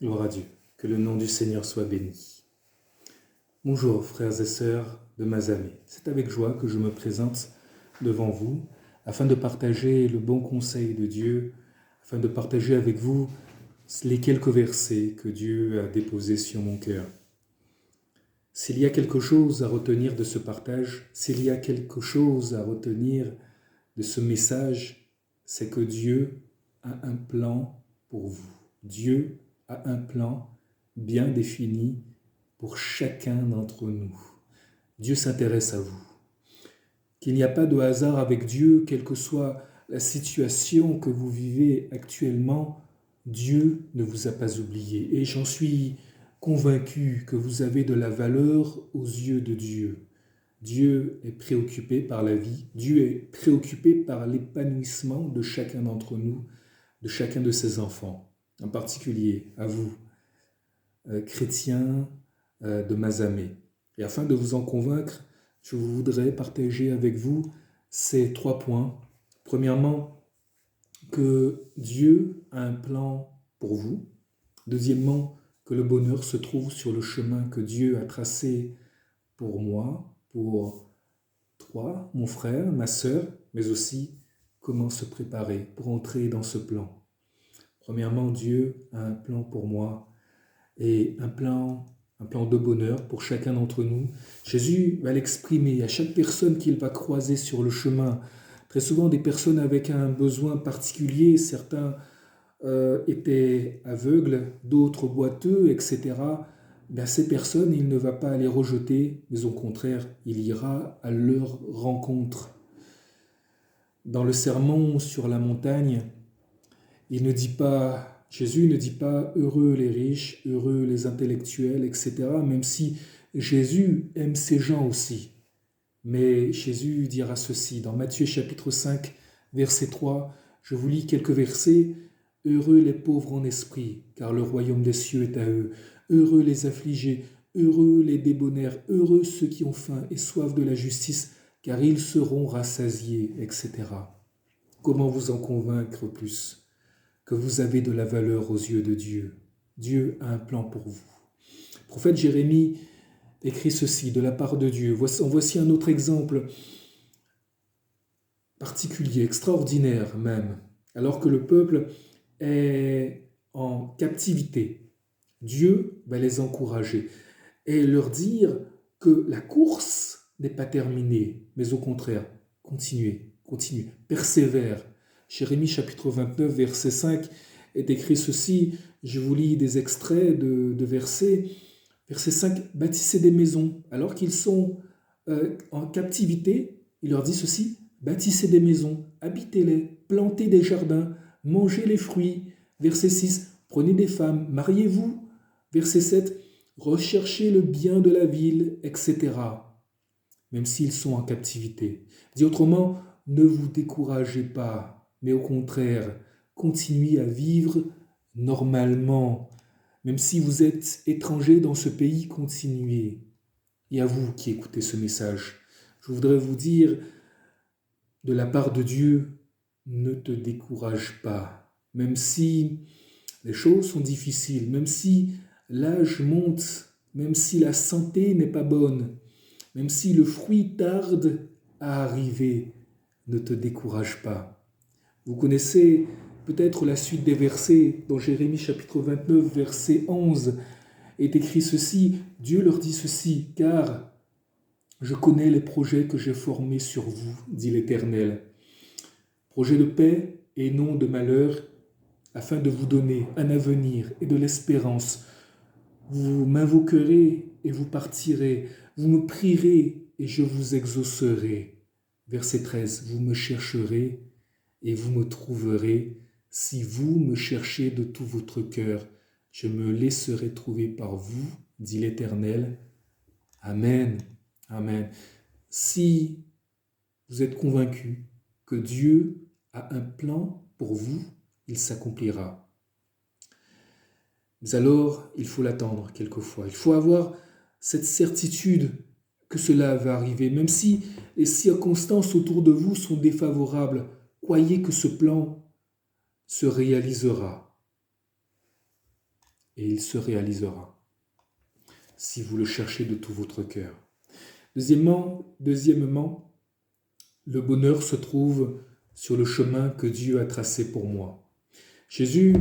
Gloire à Dieu, que le nom du Seigneur soit béni. Bonjour frères et sœurs de Mazamet, c'est avec joie que je me présente devant vous afin de partager le bon conseil de Dieu, afin de partager avec vous les quelques versets que Dieu a déposés sur mon cœur. S'il y a quelque chose à retenir de ce partage, s'il y a quelque chose à retenir de ce message, c'est que Dieu a un plan pour vous. Dieu a un plan bien défini pour chacun d'entre nous. Dieu s'intéresse à vous. Qu'il n'y a pas de hasard avec Dieu, quelle que soit la situation que vous vivez actuellement, Dieu ne vous a pas oublié. Et j'en suis convaincu que vous avez de la valeur aux yeux de Dieu. Dieu est préoccupé par la vie, Dieu est préoccupé par l'épanouissement de chacun d'entre nous, de chacun de ses enfants, en particulier à vous, chrétiens de Mazamet. Et afin de vous en convaincre, je voudrais partager avec vous ces 3 points. Premièrement, que Dieu a un plan pour vous. Deuxièmement, que le bonheur se trouve sur le chemin que Dieu a tracé pour moi, pour toi, mon frère, ma sœur, mais aussi comment se préparer pour entrer dans ce plan. Premièrement, Dieu a un plan pour moi et un plan de bonheur pour chacun d'entre nous. Jésus va l'exprimer à chaque personne qu'il va croiser sur le chemin. Très souvent, des personnes avec un besoin particulier, certains étaient aveugles, d'autres boiteux, etc. Ces personnes, il ne va pas les rejeter, mais au contraire, il ira à leur rencontre. Dans le sermon sur la montagne, Jésus ne dit pas « heureux les riches, heureux les intellectuels, etc. » même si Jésus aime ces gens aussi. Mais Jésus dira ceci dans Matthieu chapitre 5, verset 3. Je vous lis quelques versets. « Heureux les pauvres en esprit, car le royaume des cieux est à eux. Heureux les affligés, heureux les débonnaires, heureux ceux qui ont faim et soif de la justice, car ils seront rassasiés, etc. » Comment vous en convaincre plus ? Que vous avez de la valeur aux yeux de Dieu. Dieu a un plan pour vous. Le prophète Jérémie écrit ceci de la part de Dieu. Voici un autre exemple particulier, extraordinaire même. Alors que le peuple est en captivité, Dieu va les encourager et leur dire que la course n'est pas terminée, mais au contraire, continuez, persévère. Jérémie chapitre 29, verset 5 est écrit ceci, je vous lis des extraits de versets. Verset 5, bâtissez des maisons. Alors qu'ils sont en captivité, il leur dit ceci, bâtissez des maisons, habitez-les, plantez des jardins, mangez les fruits. Verset 6, prenez des femmes, mariez-vous. Verset 7, recherchez le bien de la ville, etc. Même s'ils sont en captivité. Dit autrement, ne vous découragez pas, mais au contraire, continuez à vivre normalement. Même si vous êtes étranger dans ce pays, continuez. Et à vous qui écoutez ce message, je voudrais vous dire, de la part de Dieu, ne te décourage pas. Même si les choses sont difficiles, même si l'âge monte, même si la santé n'est pas bonne, même si le fruit tarde à arriver, ne te décourage pas. Vous connaissez peut-être la suite des versets dans Jérémie chapitre 29, verset 11, est écrit ceci, Dieu leur dit ceci, car je connais les projets que j'ai formés sur vous, dit l'Éternel. Projets de paix et non de malheur, afin de vous donner un avenir et de l'espérance. Vous m'invoquerez et vous partirez, vous me prierez et je vous exaucerai. Verset 13, vous me chercherez et vous me trouverez, si vous me cherchez de tout votre cœur. Je me laisserai trouver par vous, dit l'Éternel. Amen. Amen. Si vous êtes convaincus que Dieu a un plan pour vous, il s'accomplira. Mais alors, il faut l'attendre quelquefois. Il faut avoir cette certitude que cela va arriver. Même si les circonstances autour de vous sont défavorables, croyez que ce plan se réalisera. et il se réalisera, si vous le cherchez de tout votre cœur. Deuxièmement, le bonheur se trouve sur le chemin que Dieu a tracé pour moi. Jésus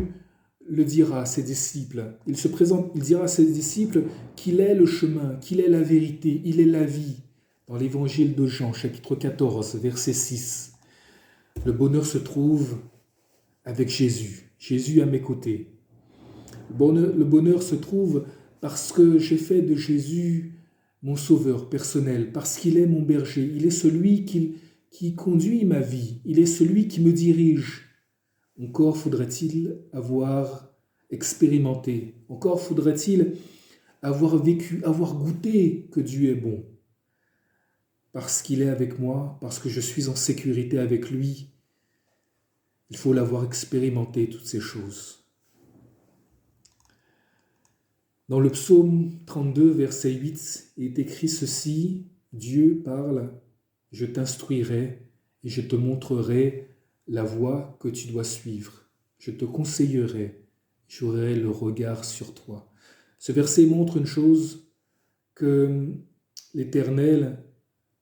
le dira à ses disciples, il dira à ses disciples qu'il est le chemin, qu'il est la vérité, il est la vie. Dans l'évangile de Jean, chapitre 14, verset 6, le bonheur se trouve avec Jésus, Jésus à mes côtés. Le bonheur se trouve parce que j'ai fait de Jésus mon sauveur personnel, parce qu'il est mon berger, il est celui qui conduit ma vie, il est celui qui me dirige. Encore faudrait-il avoir expérimenté, encore faudrait-il avoir vécu, avoir goûté que Dieu est bon. Parce qu'il est avec moi, parce que je suis en sécurité avec lui, il faut l'avoir expérimenté, toutes ces choses. Dans le psaume 32, verset 8, il est écrit ceci, Dieu parle, je t'instruirai et je te montrerai la voie que tu dois suivre. Je te conseillerai, j'aurai le regard sur toi. Ce verset montre une chose, que l'Éternel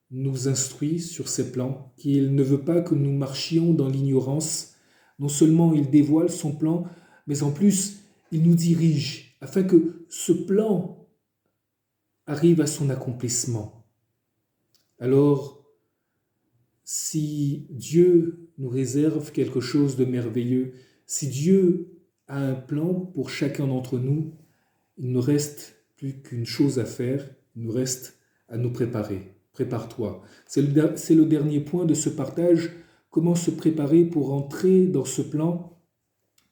nous instruit sur ses plans, qu'il ne veut pas que nous marchions dans l'ignorance. Non seulement il dévoile son plan, mais en plus il nous dirige afin que ce plan arrive à son accomplissement. Alors, si Dieu nous réserve quelque chose de merveilleux, si Dieu a un plan pour chacun d'entre nous, il ne reste plus qu'une chose à faire, il nous reste à nous préparer. Prépare-toi. C'est le dernier point de ce partage, comment se préparer pour entrer dans ce plan.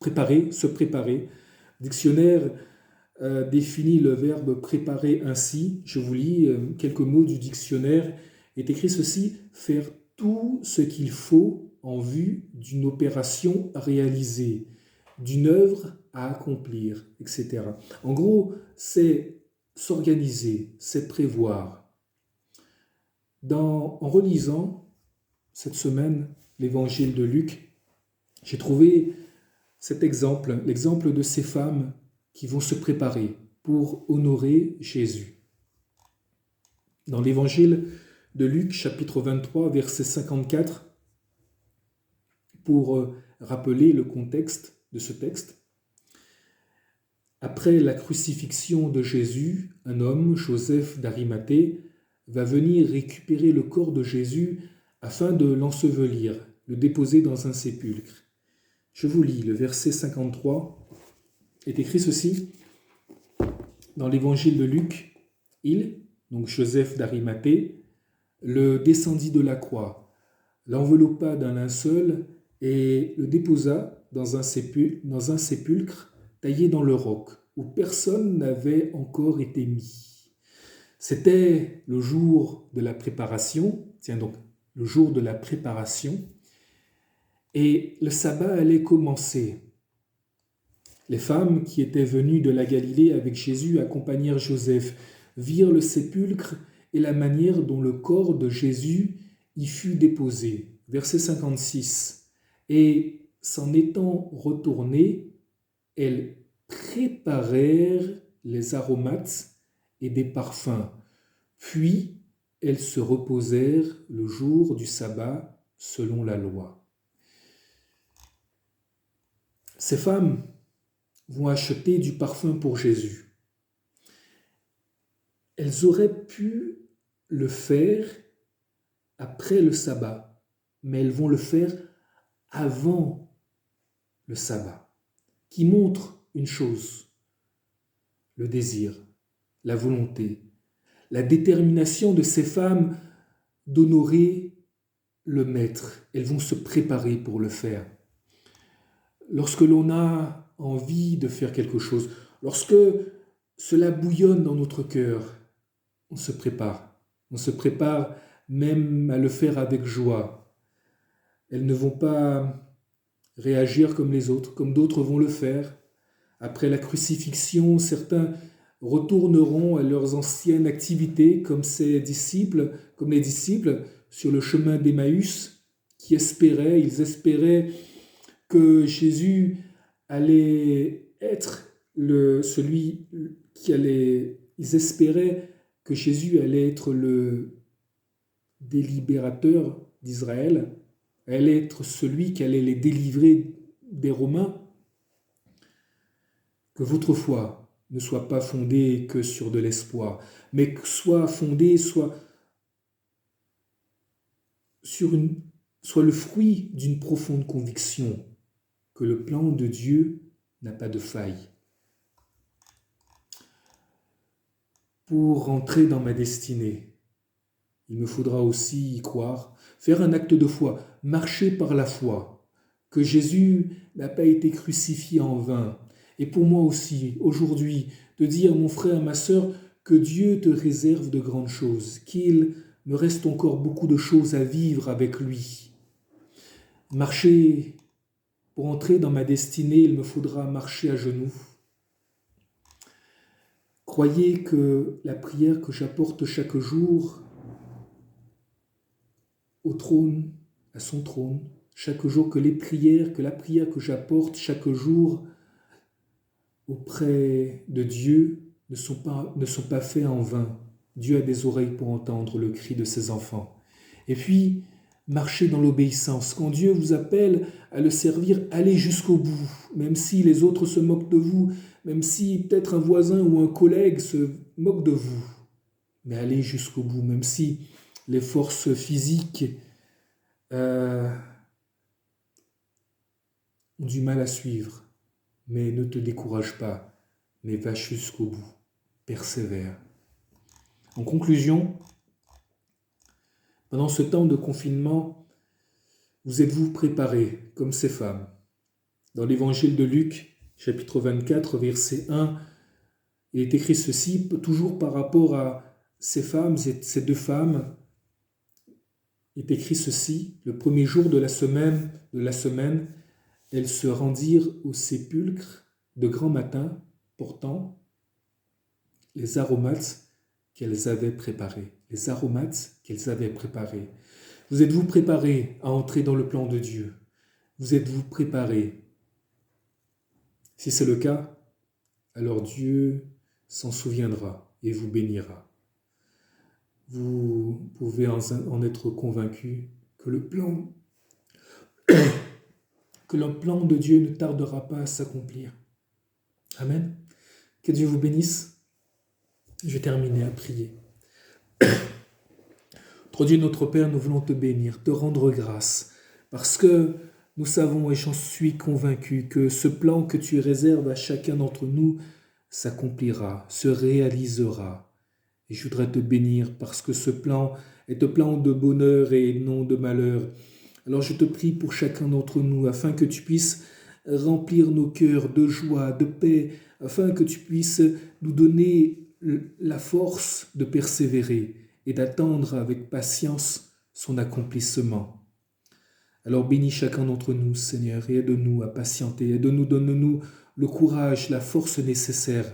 Se préparer. Dictionnaire définit le verbe préparer ainsi. Je vous lis quelques mots du dictionnaire. Il est écrit ceci, faire tout ce qu'il faut en vue d'une opération à réaliser, d'une œuvre à accomplir, etc. En gros, c'est s'organiser, c'est prévoir. En relisant cette semaine l'évangile de Luc, j'ai trouvé cet exemple, l'exemple de ces femmes qui vont se préparer pour honorer Jésus. Dans l'évangile de Luc, chapitre 23, verset 54, pour rappeler le contexte de ce texte, après la crucifixion de Jésus, un homme, Joseph d'Arimathée, va venir récupérer le corps de Jésus afin de l'ensevelir, le déposer dans un sépulcre. Je vous lis, le verset 53 est écrit ceci, dans l'évangile de Luc, donc Joseph d'Arimathée, le descendit de la croix, l'enveloppa d'un linceul et le déposa dans un sépulcre taillé dans le roc, où personne n'avait encore été mis. C'était le jour de la préparation, le jour de la préparation, et le sabbat allait commencer. Les femmes qui étaient venues de la Galilée avec Jésus accompagnèrent Joseph, virent le sépulcre et la manière dont le corps de Jésus y fut déposé. Verset 56. Et s'en étant retournées, elles préparèrent les aromates et des parfums. Puis, elles se reposèrent le jour du sabbat selon la loi. Ces femmes vont acheter du parfum pour Jésus. Elles auraient pu le faire après le sabbat, mais elles vont le faire avant le sabbat, qui montre une chose, le désir, la volonté, la détermination de ces femmes d'honorer le Maître. Elles vont se préparer pour le faire. Lorsque l'on a envie de faire quelque chose, lorsque cela bouillonne dans notre cœur, on se prépare. On se prépare même à le faire avec joie. Elles ne vont pas réagir comme les autres, comme d'autres vont le faire. Après la crucifixion, certains retourneront à leurs anciennes activités comme les disciples sur le chemin d'Emmaüs qui ils espéraient que Jésus allait être celui qui allait, ils espéraient que Jésus allait être le délibérateur d'Israël, allait être celui qui allait les délivrer des Romains. Que votre foi ne soit pas fondée que sur de l'espoir, mais que soit fondée, soit le fruit d'une profonde conviction que le plan de Dieu n'a pas de faille. Pour rentrer dans ma destinée, il me faudra aussi y croire, faire un acte de foi, marcher par la foi, que Jésus n'a pas été crucifié en vain. Et pour moi aussi, aujourd'hui, de dire, mon frère, ma sœur, que Dieu te réserve de grandes choses, qu'il me reste encore beaucoup de choses à vivre avec lui. Marcher, pour entrer dans ma destinée, il me faudra marcher à genoux. Croyez que la prière que j'apporte chaque jour au trône, à son trône, chaque jour que la prière que j'apporte chaque jour auprès de Dieu ne sont pas faits en vain. Dieu a des oreilles pour entendre le cri de ses enfants. Et puis, marchez dans l'obéissance. Quand Dieu vous appelle à le servir, allez jusqu'au bout, même si les autres se moquent de vous, même si peut-être un voisin ou un collègue se moque de vous. Mais allez jusqu'au bout, même si les forces physiques ont du mal à suivre. Mais ne te décourage pas, mais va jusqu'au bout, persévère. En conclusion, pendant ce temps de confinement, vous êtes-vous préparés comme ces femmes? Dans l'évangile de Luc, chapitre 24, verset 1, il est écrit ceci, toujours par rapport à ces femmes, ces deux femmes, il est écrit ceci, le premier jour de la semaine, elles se rendirent au sépulcre de grand matin, portant les aromates qu'elles avaient préparés. Les aromates qu'elles avaient préparés. Vous êtes-vous préparés à entrer dans le plan de Dieu? Vous êtes-vous préparés? Si c'est le cas, alors Dieu s'en souviendra et vous bénira. Vous pouvez en être convaincu que le plan de Dieu ne tardera pas à s'accomplir. Amen. Que Dieu vous bénisse. Je vais terminer à prier. Notre Dieu, notre Père, nous voulons te bénir, te rendre grâce, parce que nous savons et j'en suis convaincu que ce plan que tu réserves à chacun d'entre nous s'accomplira, se réalisera. Et je voudrais te bénir parce que ce plan est un plan de bonheur et non de malheur. Alors je te prie pour chacun d'entre nous, afin que tu puisses remplir nos cœurs de joie, de paix, afin que tu puisses nous donner la force de persévérer et d'attendre avec patience son accomplissement. Alors bénis chacun d'entre nous, Seigneur, et aide-nous à patienter, aide-nous, donne-nous le courage, la force nécessaire,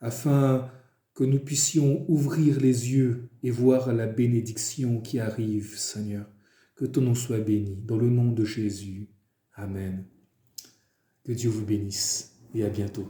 afin que nous puissions ouvrir les yeux et voir la bénédiction qui arrive, Seigneur. Que ton nom soit béni, dans le nom de Jésus. Amen. Que Dieu vous bénisse et à bientôt.